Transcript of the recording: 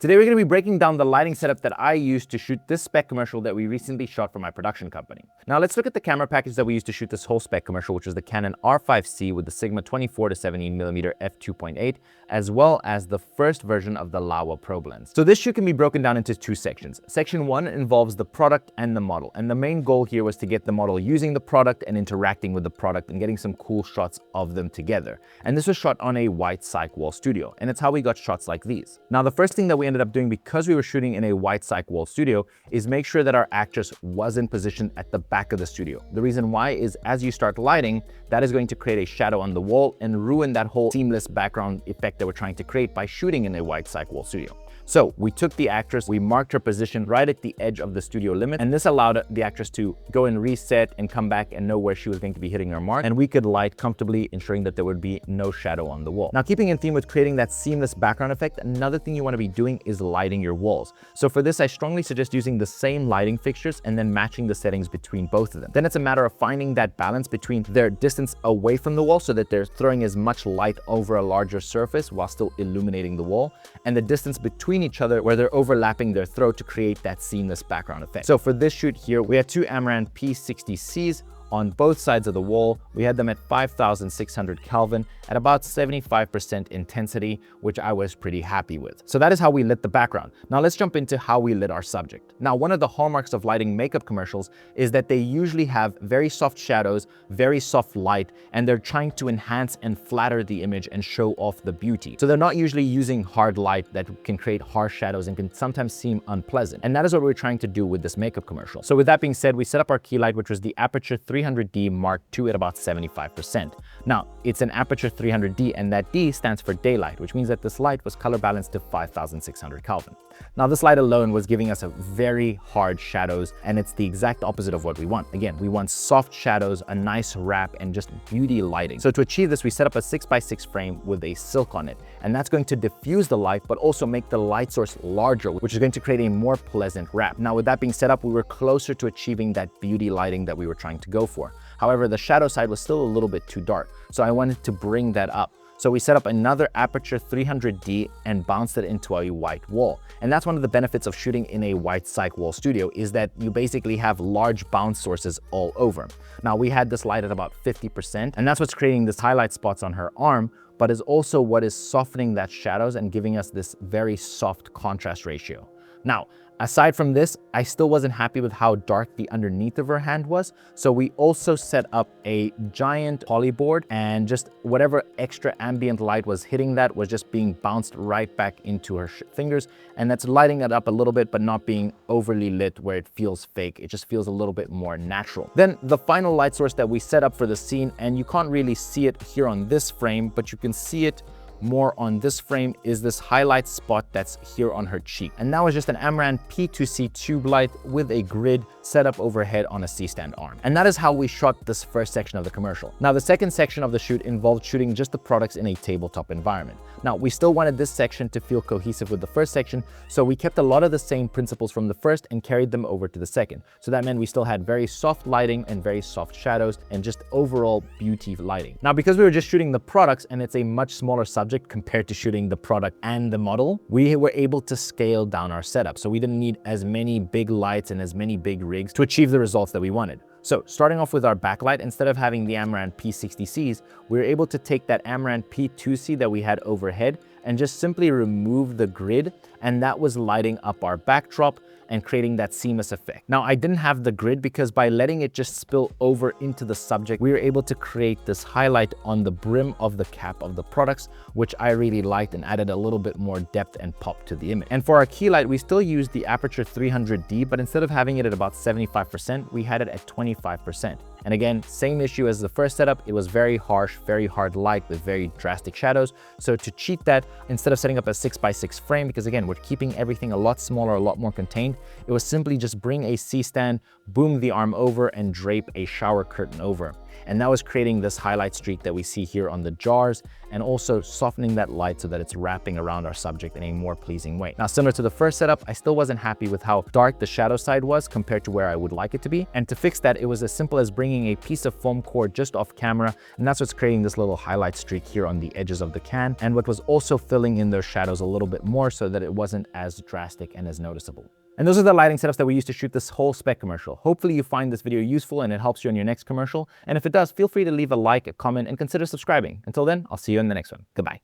Today we're going to be breaking down the lighting setup that I used to shoot this Spec commercial that we recently shot for my production company. Now let's look at the camera package that we used to shoot this whole Spec commercial, which is the Canon R5C with the Sigma 24-17mm f2.8, as well as the first version of the Laowa probe lens. So this shoot can be broken down into two sections. Section 1 involves the product and the model, and the main goal here was to get the model using the product and interacting with the product and getting some cool shots of them together. And this was shot on a white cyc wall studio, and it's how we got shots like these. Now the first thing that we ended up doing, because we were shooting in a white cyc wall studio, is make sure that our actress wasn't positioned at the back of the studio. The reason why is as you start lighting, that is going to create a shadow on the wall and ruin that whole seamless background effect that we're trying to create by shooting in a white cyc wall studio. So we took the actress, we marked her position right at the edge of the studio limit, and this allowed the actress to go and reset and come back and know where she was going to be hitting her mark, and we could light comfortably, ensuring that there would be no shadow on the wall. Now, keeping in theme with creating that seamless background effect, another thing you want to be doing is lighting your walls. So for this, I strongly suggest using the same lighting fixtures and then matching the settings between both of them. Then it's a matter of finding that balance between their distance away from the wall so that they're throwing as much light over a larger surface while still illuminating the wall, and the distance between each other where they're overlapping their throw to create that seamless background effect. So for this shoot here, we had two Amaran P60Cs on both sides of the wall. We had them at 5,600 Kelvin at about 75% intensity, which I was pretty happy with. So that is how we lit the background. Now let's jump into how we lit our subject. Now, one of the hallmarks of lighting makeup commercials is that they usually have very soft shadows, very soft light, and they're trying to enhance and flatter the image and show off the beauty. So they're not usually using hard light that can create harsh shadows and can sometimes seem unpleasant. And that is what we're trying to do with this makeup commercial. So with that being said, we set up our key light, which was the Aperture 300D Mark II at about 75%. Now, it's an Aperture 300D, and that D stands for daylight, which means that this light was color balanced to 5,600 Kelvin. Now, this light alone was giving us a very hard shadows, and it's the exact opposite of what we want. Again, we want soft shadows, a nice wrap, and just beauty lighting. So to achieve this, we set up a 6x6 frame with a silk on it, and that's going to diffuse the light, but also make the light source larger, which is going to create a more pleasant wrap. Now, with that being set up, we were closer to achieving that beauty lighting that we were trying to go for. However, the shadow side was still a little bit too dark, so I wanted to bring that up. So we set up another Aperture 300D and bounced it into a white wall. And that's one of the benefits of shooting in a white cyc wall studio, is that you basically have large bounce sources all over. Now, we had this light at about 50%, and that's what's creating this highlight spots on her arm, but is also what is softening that shadows and giving us this very soft contrast ratio. Now, aside from this, I still wasn't happy with how dark the underneath of her hand was, so we also set up a giant polyboard, and just whatever extra ambient light was hitting that was just being bounced right back into her fingers, and that's lighting it up a little bit, but not being overly lit where it feels fake. It just feels a little bit more natural. Then the final light source that we set up for the scene, and you can't really see it here on this frame, but you can see it more on this frame, is this highlight spot that's here on her cheek. And that was just an Amaran P2C tube light with a grid set up overhead on a C-stand arm. And that is how we shot this first section of the commercial. Now, the second section of the shoot involved shooting just the products in a tabletop environment. Now, we still wanted this section to feel cohesive with the first section, so we kept a lot of the same principles from the first and carried them over to the second. So that meant we still had very soft lighting and very soft shadows and just overall beauty lighting. Now, because we were just shooting the products and it's a much smaller subject compared to shooting the product and the model, we were able to scale down our setup. So we didn't need as many big lights and as many big rigs to achieve the results that we wanted. So starting off with our backlight, instead of having the Amaran P60Cs, we were able to take that Amaran P2C that we had overhead and just simply remove the grid, and that was lighting up our backdrop and creating that seamless effect. Now, I didn't have the grid because by letting it just spill over into the subject, we were able to create this highlight on the brim of the cap of the products, which I really liked and added a little bit more depth and pop to the image. And for our key light, we still used the Aperture 300D, but instead of having it at about 75%, we had it at 25%. And again, same issue as the first setup. It was very harsh, very hard light with very drastic shadows. So to cheat that, instead of setting up a 6x6 frame, because again, we're keeping everything a lot smaller, a lot more contained, it was simply just bring a C-stand, boom the arm over, and drape a shower curtain over. And that was creating this highlight streak that we see here on the jars, and also softening that light so that it's wrapping around our subject in a more pleasing way. Now, similar to the first setup, I still wasn't happy with how dark the shadow side was compared to where I would like it to be. And to fix that, it was as simple as bringing a piece of foam core just off camera, and that's what's creating this little highlight streak here on the edges of the can, and what was also filling in those shadows a little bit more so that it wasn't as drastic and as noticeable. And those are the lighting setups that we used to shoot this whole Spec commercial. Hopefully you find this video useful and it helps you on your next commercial. And if it does, feel free to leave a like, a comment, and consider subscribing. Until then, I'll see you in the next one. Goodbye.